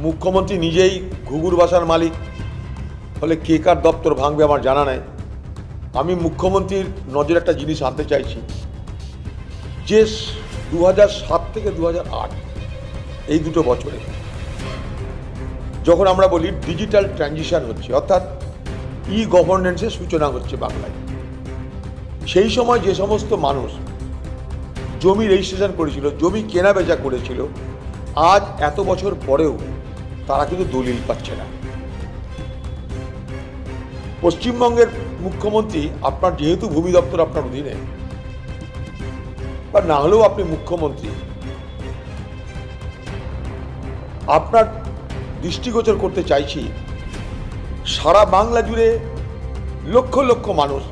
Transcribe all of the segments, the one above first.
মুখ্যমন্ত্রী নিজেই ঘুঘুর বাসার মালিক ফলে কে কার দপ্তর ভাঙবে আমার জানা নাই। আমি মুখ্যমন্ত্রীর নজরে একটা জিনিস আনতে চাইছি যে 2007 থেকে 2008 এই দুটো বছরে যখন আমরা বলি ডিজিটাল ট্রানজিশন হচ্ছে, অর্থাৎ ই গভর্নেন্সের সূচনা হচ্ছে বাংলায়, সেই সময় যে সমস্ত মানুষ জমি রেজিস্ট্রেশন করেছিল, জমি কেনা বেচা করেছিল, আজ এত বছর পরেও তারা কিন্তু দলিল পাচ্ছে না। পশ্চিমবঙ্গের মুখ্যমন্ত্রী, আপনার যেহেতু ভূমি দপ্তর আপনার অধীনে, বা না হলেও আপনি মুখ্যমন্ত্রী, আপনার দৃষ্টিগোচর করতে চাইছি সারা বাংলা জুড়ে লক্ষ লক্ষ মানুষ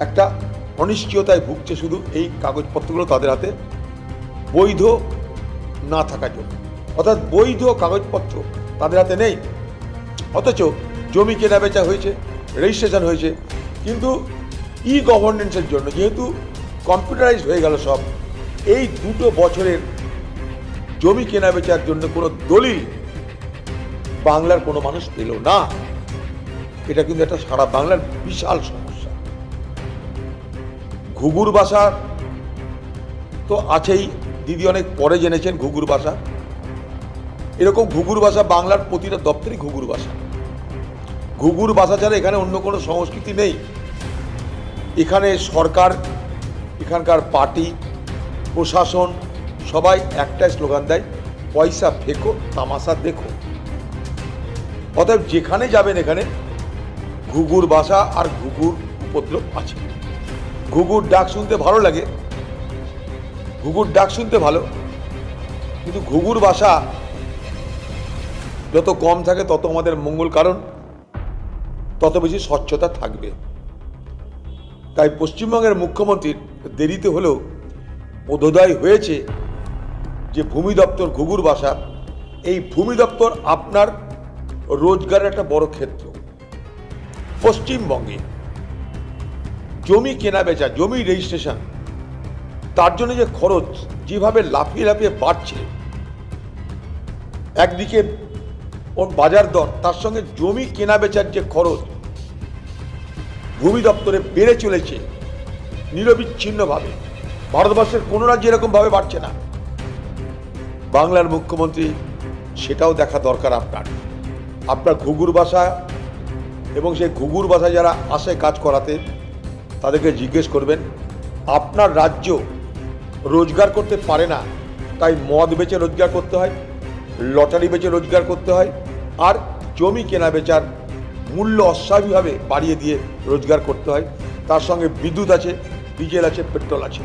একটা অনিশ্চয়তায় ভুগছে শুধু এই কাগজপত্রগুলো তাদের হাতে বৈধ না থাকার জন্য। অর্থাৎ বৈধ কাগজপত্র তাদের হাতে নেই, অথচ জমি কেনা বেচা হয়েছে, রেজিস্ট্রেশন হয়েছে, কিন্তু ই গভর্নেন্সের জন্য যেহেতু কম্পিউটারাইজড হয়ে গেল সব, এই দুটো বছরের জমি কেনা বেচার জন্য কোনো দলিল বাংলার কোনো মানুষ পেল না। এটা কিন্তু একটা সারা বাংলার বিশাল সমস্যা। ঘুঘুর বাসা তো আছেই, দিদি অনেক পরে জেনেছেন ঘুঘুর বাসা। এরকম ঘুঘুর বাসা বাংলার প্রতিটা দপ্তরই ঘুঘুর বাসা। ঘুঘুর বাসা ছাড়া এখানে অন্য কোনো সংস্কৃতি নেই। এখানে সরকার, এখানকার পার্টি, প্রশাসন সবাই একটাই স্লোগান দেয়, পয়সা ফেকো তামাশা দেখো। অতএব যেখানে যাবেন এখানে ঘুঘুর বাসা আর ঘুঘুর উপদ্রব আছে। ঘুঘুর ডাক শুনতে ভালো লাগে, ঘুঘুর ডাক শুনতে ভালো, কিন্তু ঘুঘুর বাসা যত কম থাকে তত আমাদের মঙ্গল, কারণ তত বেশি স্বচ্ছতা থাকবে। তাই পশ্চিমবঙ্গের মুখ্যমন্ত্রীর দেরিতে হলেও বোধোদয় হয়েছে যে ভূমি দপ্তর ঘুঘুর বাসা, এই ভূমি দপ্তর আপনার রোজগারের একটা বড় ক্ষেত্র। পশ্চিমবঙ্গে জমি কেনা বেচা, জমি রেজিস্ট্রেশন, তার জন্য যে খরচ যেভাবে লাফিয়ে লাফিয়ে বাড়ছে, একদিকে ওর বাজার দর, তার সঙ্গে জমি কেনা বেচার যে খরচ ভূমি দপ্তরে বেড়ে চলেছে নিরবিচ্ছিন্নভাবে। ভারতবর্ষের কোনো রাজ্যে এরকমভাবে বাড়ছে না। বাংলার মুখ্যমন্ত্রী সেটাও দেখা দরকার আপনার ঘুঘুর বাসা, এবং সেই ঘুঘুর বাসায় যারা আসে কাজ করাতে তাদেরকে জিজ্ঞেস করবেন, আপনার রাজ্য রোজগার করতে পারে না, তাই মদ বেচে রোজগার করতে হয়, লটারি বেচে রোজগার করতে হয়, আর জমি কেনা বেচার মূল্য অস্বাভাবিকভাবে বাড়িয়ে দিয়ে রোজগার করতে হয়। তার সঙ্গে বিদ্যুৎ আছে, ডিজেল আছে, পেট্রোল আছে।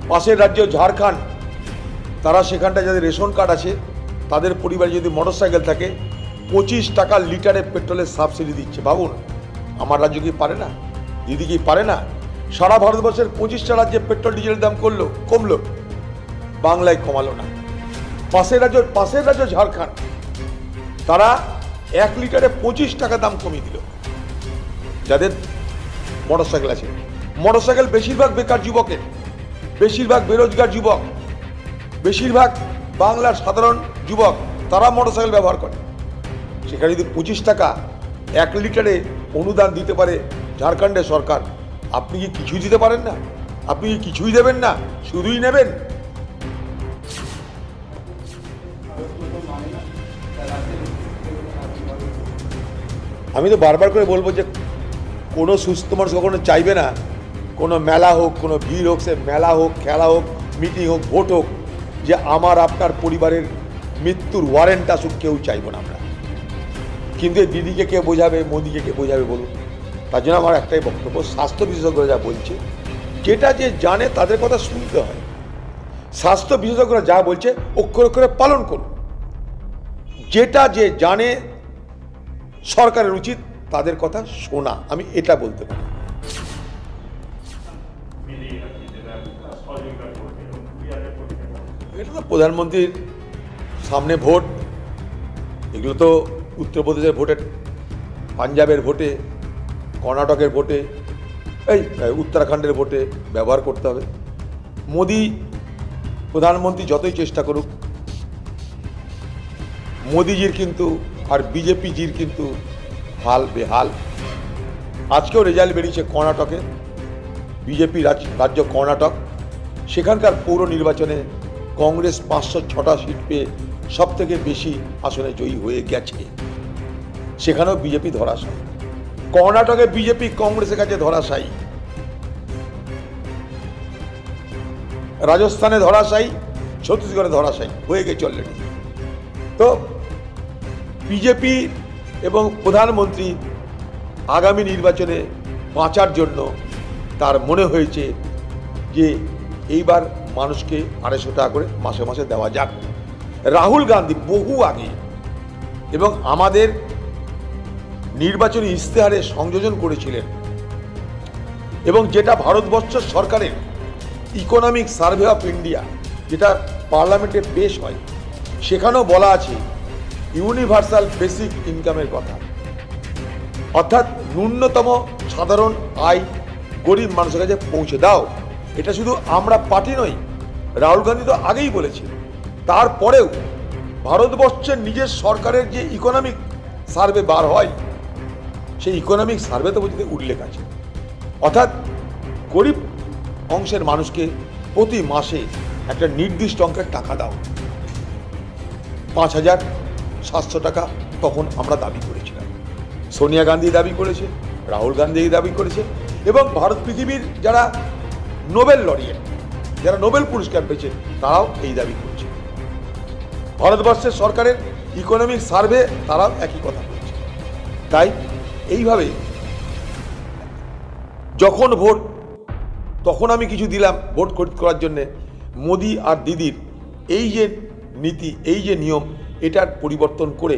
পাশের রাজ্য ঝাড়খণ্ড, তারা সেখানটায় যাদের রেশন কার্ড আছে তাদের পরিবারে যদি মোটরসাইকেল থাকে 25 টাকা লিটারে পেট্রোলের সাবসিডি দিচ্ছে। ভাবুন, আমার রাজ্য কি পারে না? দিদি কি পারে না? সারা ভারতবর্ষের 25টা রাজ্যে পেট্রোল ডিজেলের দাম কমলো, বাংলায় কমালো না। পাশের রাজ্য ঝাড়খণ্ড, তারা 1 লিটারে 25 টাকা দাম কমিয়ে দিল যাদের মোটরসাইকেল আছে। মোটরসাইকেল বেশিরভাগ বেকার যুবকের, বেশিরভাগ বেরোজগার যুবক, বেশিরভাগ বাংলার সাধারণ যুবক, তারা মোটরসাইকেল ব্যবহার করে। সেখানে যদি 25 টাকা 1 লিটারে অনুদান দিতে পারে ঝাড়খণ্ডের সরকার, আপনি কি কিছুই দিতে পারেন না? আপনি কি কিছুই দেবেন না, শুধুই নেবেন? আমি তো বারবার করে বলবো যে কোনো সুস্থ মানুষ কখনো চাইবে না কোনো মেলা হোক, কোনো ভিড় হোক, সে মেলা হোক, খেলা হোক, মিটিং হোক, ভোট হোক, যে আমার আপনার পরিবারের মৃত্যুর ওয়ারেন্ট আসুক, কেউ চাইব না আমরা। কিন্তু দিদিকে কে বোঝাবে, মোদিকে কে বোঝাবে বলুন? তার জন্য আমার একটাই বক্তব্য, স্বাস্থ্য বিশেষজ্ঞরা যা বলছে, যেটা যে জানে তাদের কথা শুনতে হয়। স্বাস্থ্য বিশেষজ্ঞরা যা বলছে অক্ষরে অক্ষরে পালন করুন। যেটা যে জানে সরকারের উচিত তাদের কথা শোনা, আমি এটা বলতে পারি। এটা তো প্রধানমন্ত্রীর সামনে ভোট, এগুলো তো উত্তরপ্রদেশের ভোটে, পাঞ্জাবের ভোটে, কর্ণাটকের ভোটে, এই উত্তরাখণ্ডের ভোটে ব্যবহার করতে হবে। মোদি প্রধানমন্ত্রী যতই চেষ্টা করুক, মোদিজির কিন্তু আর বিজেপিজির কিন্তু হাল বেহাল। আজকেও রেজাল্ট বেরিয়েছে কর্ণাটকে, বিজেপি রাজ্য কর্ণাটক, সেখানকার পৌর নির্বাচনে কংগ্রেস 506টা সিট পেয়ে সব থেকে বেশি আসনে জয়ী হয়ে গেছে। সেখানেও বিজেপি ধরাশায়ী। কর্ণাটকে বিজেপি কংগ্রেসের কাছে ধরাশায়ী, রাজস্থানে ধরাশায়ী, ছত্তিশগড়ে ধরাশায়ী হয়ে গেছে অলরেডি। তো বিজেপি এবং প্রধানমন্ত্রী আগামী নির্বাচনে বাঁচার জন্য তার মনে হয়েছে যে এইবার মানুষকে 250 টাকা করে মাসে মাসে দেওয়া যাক। রাহুল গান্ধী বহু আগে এবং আমাদের নির্বাচনী ইশতেহারে সংযোজন করেছিলেন, এবং যেটা ভারতবর্ষ সরকারের ইকোনমিক সার্ভে অফ ইন্ডিয়া, যেটা পার্লামেন্টে পেশ হয়, সেখানেও বলা আছে ইউনিভার্সাল বেসিক ইনকামের কথা, অর্থাৎ ন্যূনতম সাধারণ আয় গরিব মানুষের কাছে পৌঁছে দাও। এটা শুধু আমরা পার্টি নই, রাহুল গান্ধী তো আগেই বলেছে। তারপরেও ভারতবর্ষের নিজের সরকারের যে ইকোনমিক সার্ভে বার হয়, সেই ইকোনমিক সার্ভেতে বলতে উল্লেখ আছে, অর্থাৎ গরিব অংশের মানুষকে প্রতি মাসে একটা নির্দিষ্ট অঙ্কের টাকা দাও। 5700 টাকা তখন আমরা দাবি করেছিলাম, সোনিয়া গান্ধী দাবি করেছে, রাহুল গান্ধী দাবি করেছে, এবং ভারত পৃথিবীর যারা নোবেল লরিয়েট, যারা নোবেল পুরস্কার পেয়েছে, তারাও এই দাবি করছে। ভারতবর্ষের সরকারের ইকোনমিক সার্ভে তারাও একই কথা বলছে। তাই এইভাবে যখন ভোট, তখন আমি কিছু দিলাম ভোট করার জন্যে। মোদি আর দিদির এই যে নীতি, এই যে নিয়ম, এটার পরিবর্তন করে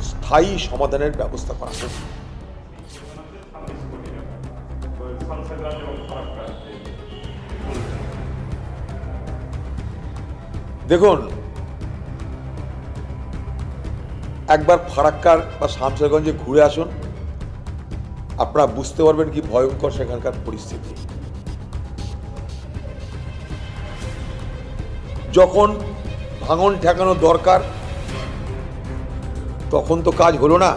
স্থায়ী সমাধানের ব্যবস্থা করা হবে। দেখুন, একবার ফারাক্কার বা শামশেরগঞ্জে ঘুরে আসুন, আপনারা বুঝতে পারবেন কি ভয়ঙ্কর সেখানকার পরিস্থিতি। যখন ভাঙন ঠেকানো দরকার তখন তো কাজ হলো না,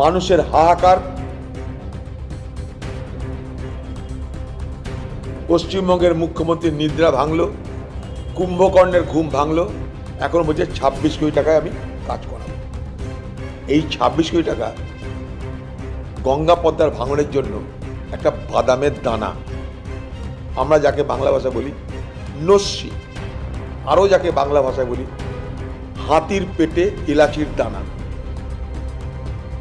মানুষের হাহাকার। পশ্চিমবঙ্গের মুখ্যমন্ত্রীর নিদ্রা ভাঙলো, কুম্ভকর্ণের ঘুম ভাঙলো, এখন বলছে 26 কোটি টাকায় আমি কাজ করাবো। এই 26 কোটি টাকা গঙ্গা পদ্মার ভাঙনের জন্য একটা বাদামের দানা, আমরা যাকে বাংলা ভাষা বলি নস্যি, আরও যাকে বাংলা ভাষায় বলি হাতির পেটে এলাচির দানা।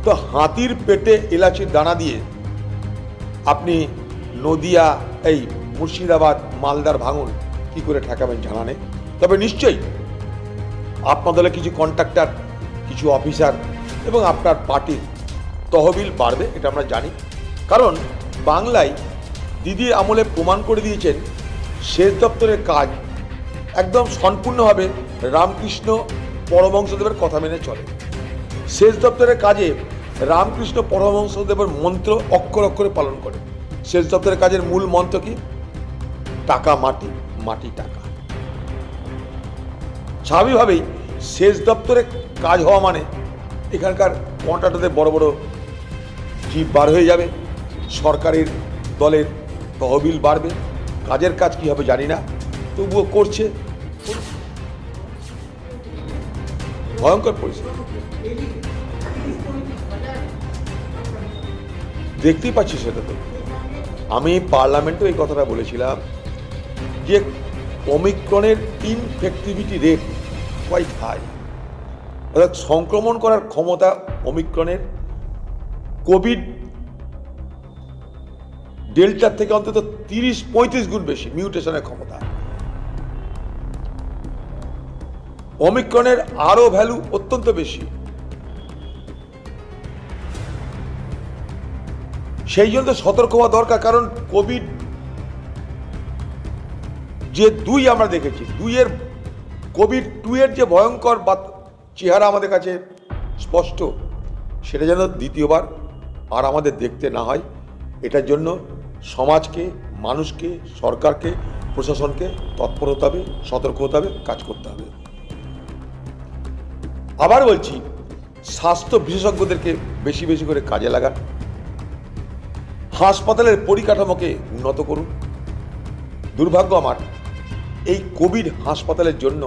তো হাতির পেটে এলাচির দানা দিয়ে আপনি নদিয়া, এই মুর্শিদাবাদ, মালদার ভাঙন কি করে ঠেকাবেন জানা নেই। তবে নিশ্চয়ই আপনাদের কিছু কন্ট্রাক্টর, কিছু অফিসার এবং আপনার পার্টির তহবিল বাড়বে, এটা আমরা জানি। কারণ বাংলায় দিদির আমলে প্রমাণ করে দিয়েছেন সেচ দপ্তরের কাজ একদম সম্পূর্ণভাবে রামকৃষ্ণ পরমহংসদেবের কথা মেনে চলে। সেচ দপ্তরের কাজে রামকৃষ্ণ পরমহংসদেবের মন্ত্র অক্ষর অক্ষরে পালন করে। সেচ দপ্তরের কাজের মূল মন্ত্র কি? টাকা মাটি, মাটি টাকা। স্বাভাবিকভাবেই সেচ দপ্তরে কাজ হওয়া মানে এখানকার কন্ট্রাক্টরদের বড় বড় জিপ বার হয়ে যাবে, সরকারের দলের তহবিল বাড়বে, কাজের কাজ কি হবে জানি না, তবুও করছে। ভয়ঙ্কর পরিস্থিতি দেখতেই পাচ্ছি। সেটা তো আমি পার্লামেন্টেও এই কথাটা বলেছিলাম যে ওমিক্রনের ইনফেক্টিভিটি রেট কোয়াইট হাই, অর্থাৎ সংক্রমণ করার ক্ষমতা ওমিক্রনের কোভিড ডেল্টার থেকে অন্তত 30-35 গুণ বেশি মিউটেশনের ক্ষমতা। ওমিক্রনের আরো ভ্যালু অত্যন্ত বেশি। সেই জন্য সতর্ক হওয়া দরকার। কারণ কোভিড যে 2 আমরা দেখেছি, কোভিড 2 এর যে ভয়ঙ্কর চেহারা আমাদের কাছে স্পষ্ট, সেটা যেন দ্বিতীয়বার আর আমাদের দেখতে না হয়। এটার জন্য সমাজকে, মানুষকে, সরকারকে, প্রশাসনকে তৎপর হতে হবে, সতর্ক হতে হবে, কাজ করতে হবে। আবার বলছি, স্বাস্থ্য বিশেষজ্ঞদেরকে বেশি বেশি করে কাজে লাগান, হাসপাতালের পরিকাঠামোকে উন্নত করুন। দুর্ভাগ্য আমার, এই কোভিড হাসপাতালের জন্য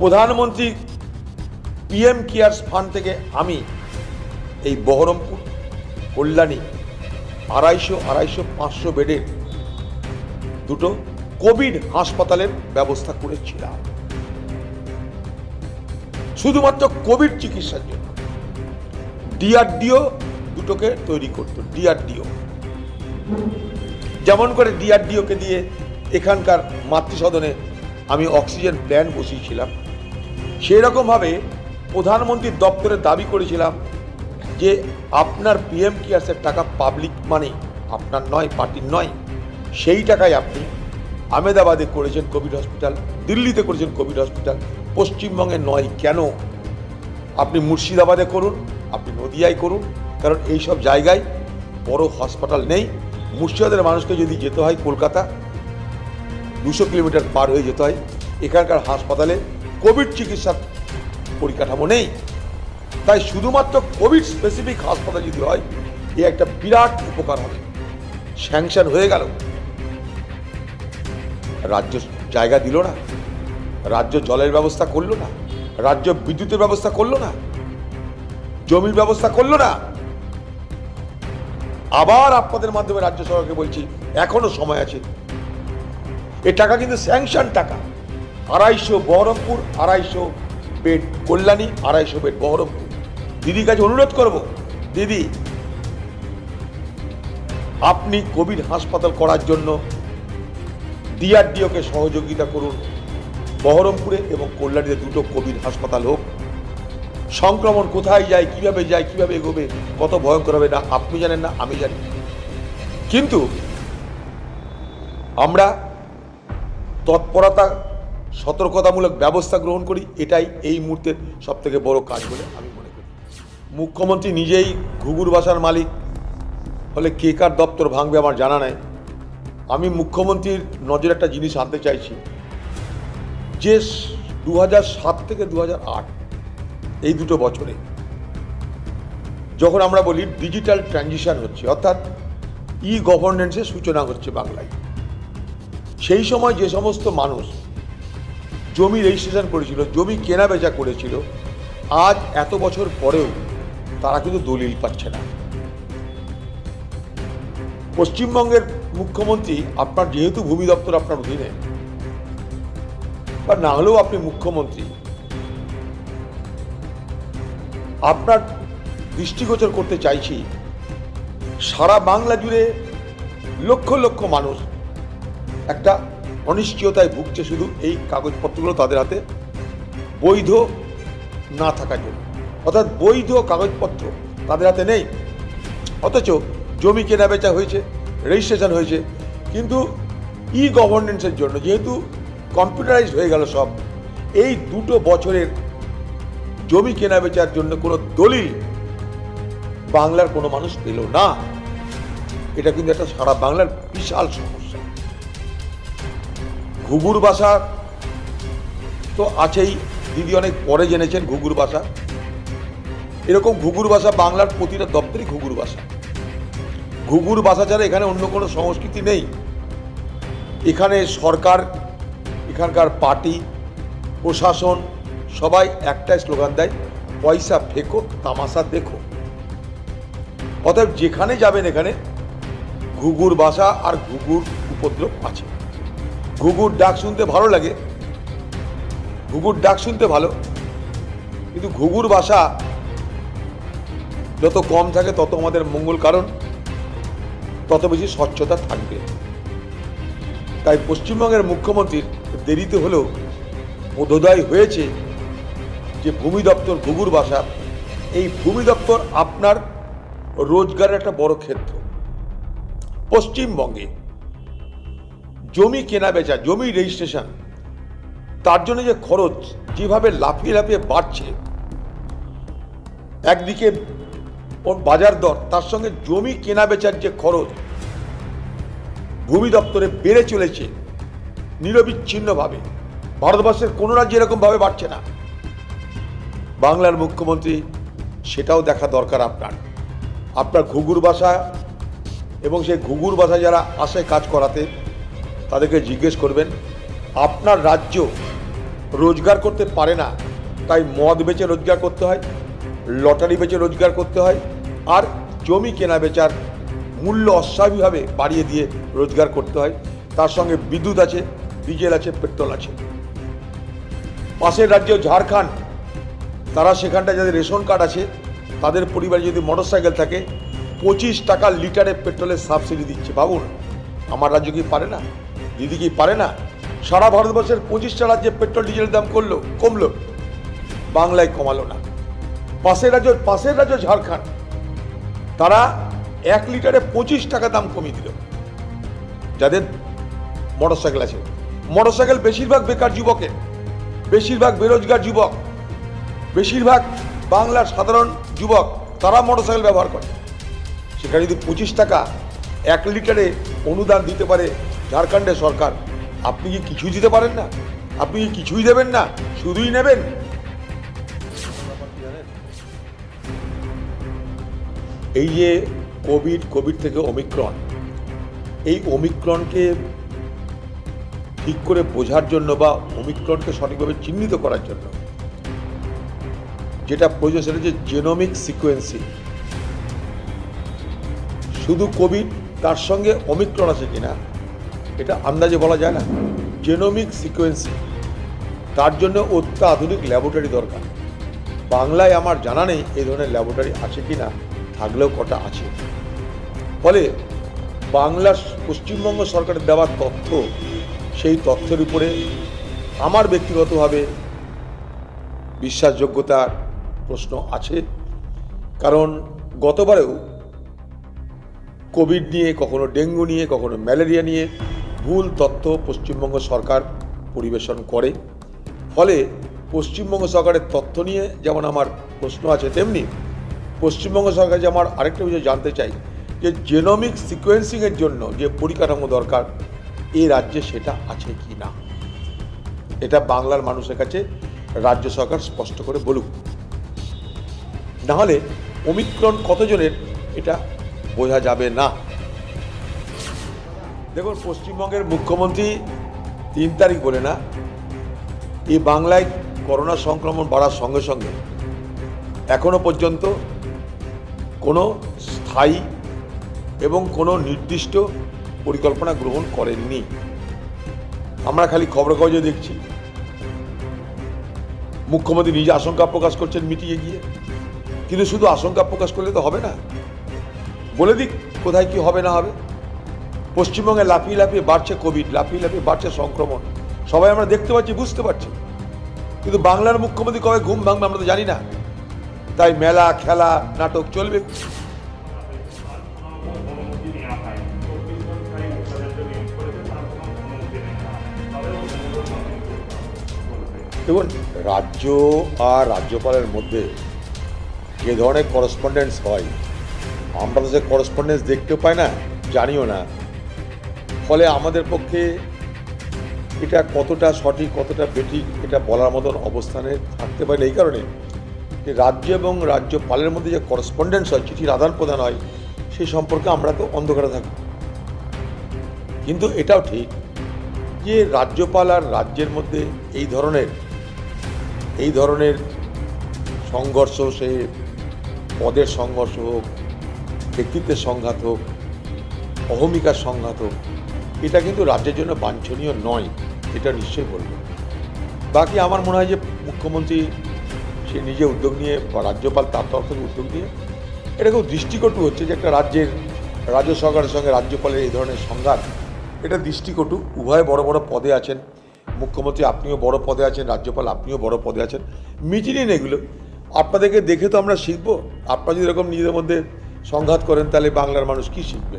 প্রধানমন্ত্রী পিএম কেয়ার্স ফান্ড থেকে আমি এই বহরমপুর কল্যাণী 250-500 বেডের দুটো কোভিড হাসপাতালের ব্যবস্থা করেছিলাম, শুধুমাত্র কোভিড চিকিৎসার জন্য। ডিআরডিও দুটোকে তৈরি করতো, ডিআরডিও, যেমন করে ডিআরডিওকে দিয়ে এখানকার মাতৃসদনে আমি অক্সিজেন প্ল্যান্ট বসিয়েছিলাম, সেই রকমভাবে প্রধানমন্ত্রীর দপ্তরে দাবি করেছিলাম যে আপনার পিএম কেয়ার্সের টাকা পাবলিক মানি, আপনার নয়, পার্টির নয়, সেই টাকায় আপনি আহমেদাবাদে করেছেন কোভিড হসপিটাল, দিল্লিতে করেছেন কোভিড হসপিটাল, পশ্চিমবঙ্গে নয় কেন? আপনি মুর্শিদাবাদে করুন, আপনি নদিয়ায় করুন, কারণ এই সব জায়গায় বড় হাসপাতাল নেই। মুর্শিদাবাদের মানুষকে যদি যেতে হয় কলকাতা, 200 কিলোমিটার পার হয়ে যেতে হয়। এখানকার হাসপাতালে কোভিড চিকিৎসার পরিকাঠামো নেই, তাই শুধুমাত্র কোভিড স্পেসিফিক হাসপাতাল যদি হয়, এ একটা বিরাট উপকার হবে। স্যাংশন হয়ে গেল, রাজ্য জায়গা দিল না, রাজ্য জলের ব্যবস্থা করলো না, রাজ্য বিদ্যুতের ব্যবস্থা করলো না, জমির ব্যবস্থা করলো না। আবার আপনাদের মাধ্যমে রাজ্য সরকারকে বলছি, এখনো সময় আছে। এ টাকা কিন্তু স্যাংশন টাকা। 250 বহরমপুর, 250 বেড কল্যাণী, 250 বেড বহরমপুর। দিদির কাছে অনুরোধ করব, দিদি আপনি কোভিড হাসপাতাল করার জন্য ডিআরডিওকে সহযোগিতা করুন। বহরমপুরে এবং কল্যাণীতে দুটো কোভিড হাসপাতাল হোক। সংক্রমণ কোথায় যায়, কিভাবে এগোবে, কত ভয়ঙ্কর হবে না আপনি জানেন, না আমি জানি, কিন্তু আমরা তৎপরতা, সতর্কতামূলক ব্যবস্থা গ্রহণ করি। এটাই এই মুহূর্তের সব থেকে বড় কাজ বলে আমি মনে করি। মুখ্যমন্ত্রী নিজেই ঘুঘুর বাসার মালিক হলে কে কার দপ্তর ভাঙবে আমার জানা নাই। আমি মুখ্যমন্ত্রীর নজরে একটা জিনিস আনতে চাইছি, যে 2007 থেকে 2008 এই দুটো বছরে যখন আমরা বলি ডিজিটাল ট্রানজিশন হচ্ছে, অর্থাৎ ই গভর্নেন্সের সূচনা হচ্ছে বাংলায়, সেই সময় যে সমস্ত মানুষ জমি রেজিস্ট্রেশন করেছিল, জমি কেনা বেচা করেছিল, আজ এত বছর পরেও তারা কিন্তু দলিল পাচ্ছে না। পশ্চিমবঙ্গের মুখ্যমন্ত্রী, আপনার যেহেতু ভূমি দপ্তর আপনার অধীনে, বা না হলেও আপনি মুখ্যমন্ত্রী, আপনার দৃষ্টিগোচর করতে চাইছি, সারা বাংলা জুড়ে লক্ষ লক্ষ মানুষ একটা অনিশ্চয়তায় ভুগছে শুধু এই কাগজপত্রগুলো তাদের হাতে বৈধ না থাকার জন্য, অর্থাৎ বৈধ কাগজপত্র তাদের হাতে নেই, অথচ জমি কেনা বেচা হয়েছে, রেজিস্ট্রেশন হয়েছে, কিন্তু ই গভর্নেন্সের জন্য যেহেতু কম্পিউটারাইজ হয়ে গেল সব, এই দুটো বছরের জমি কেনা বেচার জন্য কোনো দলিল বাংলার কোনো মানুষ পেল না। এটা কিন্তু একটা সারা বাংলার বিশাল সমস্যা। ঘুঘুর বাসা তো আছেই, দিদি অনেক পরে জেনেছেন ঘুঘুর বাসা। এরকম ঘুঘুর বাসা বাংলার প্রতিটা দপ্তরই ঘুঘুর বাসা। ঘুঘুর বাসা ছাড়া এখানে অন্য কোনো সংস্কৃতি নেই। এখানে সরকার, এখানকার পার্টি, প্রশাসন সবাই একটাই স্লোগান দেয়, পয়সা ফেকো, তামাশা দেখো। অতএব যেখানে যাবেন এখানে ঘুঘুর বাসা আর ঘুঘুর উপদ্রব আছে। ঘুঘুর ডাক শুনতে ভালো লাগে, ঘুঘুর ডাক শুনতে ভালো, কিন্তু ঘুঘুর বাসা যত কম থাকে তত আমাদের মঙ্গল, কারণ তত বেশি স্বচ্ছতা থাকবে। তাই পশ্চিমবঙ্গের মুখ্যমন্ত্রীর দেরিতে হলেও বোধোদয় হয়েছে যে ভূমি দপ্তর ঘুঘুর বাসা, এই ভূমি দপ্তর আপনার রোজগারের একটা বড় ক্ষেত্র। পশ্চিমবঙ্গে জমি কেনা বেচা, জমি রেজিস্ট্রেশন, তার জন্য যে খরচ যেভাবে লাফিয়ে লাফিয়ে বাড়ছে, একদিকে ওর বাজার দর, তার সঙ্গে জমি কেনা বেচার যে খরচ ভূমি দপ্তরে বেড়ে চলেছে নিরবিচ্ছিন্নভাবে। ভারতবর্ষের কোনো রাজ্যে এরকমভাবে বাড়ছে না। বাংলার মুখ্যমন্ত্রী সেটাও দেখা দরকার আপনার ঘুঘুর বাসা এবং সেই ঘুঘুর বাসা যারা আসে কাজ করাতে তাদেরকে জিজ্ঞেস করবেন আপনার রাজ্য রোজগার করতে পারে না, তাই মদ বেচে রোজগার করতে হয়, লটারি বেচে রোজগার করতে হয়, আর জমি কেনা বেচার মূল্য অস্বাভাবিকভাবে বাড়িয়ে দিয়ে রোজগার করতে হয়। তার সঙ্গে বিদ্যুৎ আছে, ডিজেল আছে, পেট্রোল আছে। পাশের রাজ্য ঝাড়খণ্ড, তারা সেখানটা যাদের রেশন কার্ড আছে তাদের পরিবারে যদি মোটরসাইকেল থাকে 25 টাকা লিটারে পেট্রোলের সাবসিডি দিচ্ছে। ভাবুন, আমার রাজ্য কি পারে না? দিদি কি পারে না? সারা ভারতবর্ষের 25টা রাজ্যে পেট্রোল ডিজেলের দাম কমলো, বাংলায় কমালো না। পাশের রাজ্য ঝাড়খণ্ড, তারা 1 লিটারে 25 টাকা দাম কমিয়ে দিল যাদের মোটরসাইকেল আছে। মোটরসাইকেল বেশিরভাগ বেকার যুবকের, বেশিরভাগ বেরোজগার যুবক, বেশিরভাগ বাংলার সাধারণ যুবক, তারা মোটরসাইকেল ব্যবহার করে। সেখানে যদি 25 টাকা 1 লিটারে অনুদান দিতে পারে ঝাড়খণ্ডের সরকার, আপনি কি কিছুই দিতে পারেন না? আপনি কি কিছুই দেবেন না, শুধুই নেবেন? এই যে কোভিড থেকে ওমিক্রন, এই ওমিক্রনকে ঠিক করে বোঝার জন্য বা ওমিক্রনকে সঠিকভাবে চিহ্নিত করার জন্য যেটা প্রয়োজন সেটা হচ্ছে জেনোমিক সিকোয়েন্সিং। শুধু কোভিড, তার সঙ্গে ওমিক্রন আছে কিনা এটা আন্দাজে বলা যায় না। জেনোমিক সিকোয়েন্সিং, তার জন্য অত্যাধুনিক ল্যাবরেটরি দরকার। বাংলায় আমার জানা নেই এই ধরনের ল্যাবরেটরি আছে কিনা, থাকলেও কটা আছে। ফলে বাংলার পশ্চিমবঙ্গ সরকারের দেওয়া তথ্য, সেই তথ্যের উপরে আমার ব্যক্তিগতভাবে বিশ্বাসযোগ্যতার প্রশ্ন আছে। কারণ গতবারেও কোভিড নিয়ে, কখনো ডেঙ্গু নিয়ে, কখনো ম্যালেরিয়া নিয়ে ভুল তথ্য পশ্চিমবঙ্গ সরকার পরিবেশন করে। ফলে পশ্চিমবঙ্গ সরকারের তথ্য নিয়ে যেমন আমার প্রশ্ন আছে, তেমনি পশ্চিমবঙ্গ সরকার যে আমার আরেকটা বিষয় জানতে চাই যে জেনোমিক সিকোয়েন্সিংয়ের জন্য যে পরিকাঠামো দরকার এই রাজ্যে সেটা আছে কি না। এটা বাংলার মানুষের কাছে রাজ্য সরকার স্পষ্ট করে বলুক, নাহলে ওমিক্রন কতজনের এটা বোঝা যাবে না। দেখুন, পশ্চিমবঙ্গের মুখ্যমন্ত্রী 3 তারিখ বলে না, এই বাংলায় করোনা সংক্রমণ বাড়ার সঙ্গে সঙ্গে এখনো পর্যন্ত কোনো স্থায়ী এবং কোনো নির্দিষ্ট পরিকল্পনা গ্রহণ করেননি। আমরা খালি খবরের কাগজে দেখছি মুখ্যমন্ত্রী নিজে আশঙ্কা প্রকাশ করছেন মিটিংয়ে গিয়ে, কিন্তু শুধু আশঙ্কা প্রকাশ করলে তো হবে না, বলে দিক কোথায় কি হবে না হবে। পশ্চিমবঙ্গে লাফিয়ে লাফিয়ে বাড়ছে কোভিড, লাফিয়ে লাফিয়ে বাড়ছে সংক্রমণ, সবাই আমরা দেখতে পাচ্ছি, বুঝতে পারছি, কিন্তু বাংলার মুখ্যমন্ত্রী কবে ঘুম ভাঙবে আমরা তো জানি না। তাই মেলা, খেলা, নাটক চলবে। দেখুন, রাজ্য আর রাজ্যপালের মধ্যে যে ধরনের করেসপন্ডেন্স হয়, আমরা তো সে করেসপন্ডেন্স দেখতেও পাই না, জানিও না। ফলে আমাদের পক্ষে এটা কতটা সঠিক, কতটা বেঠিক এটা বলার মতন অবস্থানে থাকতে পারে। এই কারণে যে রাজ্য এবং রাজ্যপালের মধ্যে যে করেসপন্ডেন্স হয়, চিঠির আদান প্রদান হয়, সেই সম্পর্কে আমরা তো অন্ধকারে থাকি। কিন্তু এটাও ঠিক যে রাজ্যপাল আর রাজ্যের মধ্যে এই ধরনের সংঘর্ষ, সে পদের সংঘর্ষ হোক, ব্যক্তিত্বের সংঘাত হোক, অহমিকার সংঘাত হোক, এটা কিন্তু রাজ্যের জন্য বাঞ্ছনীয় নয়, এটা নিশ্চয়ই বলব। বাকি আমার মনে হয় যে মুখ্যমন্ত্রী সে নিজে উদ্যোগ নিয়ে বা রাজ্যপাল তার তরফ থেকে উদ্যোগ নিয়ে এটা খুব দৃষ্টিকটু হচ্ছে যে একটা রাজ্য সরকারের সঙ্গে রাজ্যপালের এই ধরনের সংঘাত, এটা দৃষ্টিকটু। উভয় বড় বড় পদে আছেন, মুখ্যমন্ত্রী আপনিও বড় পদে আছেন, রাজ্যপাল আপনিও বড় পদে আছেন, মিটিয়ে নিন এগুলো। আপনাদেরকে দেখে তো আমরা শিখবো। আপনারা যদি এরকম নিজেদের মধ্যে সংঘাত করেন তাহলে বাংলার মানুষ কি শিখবে?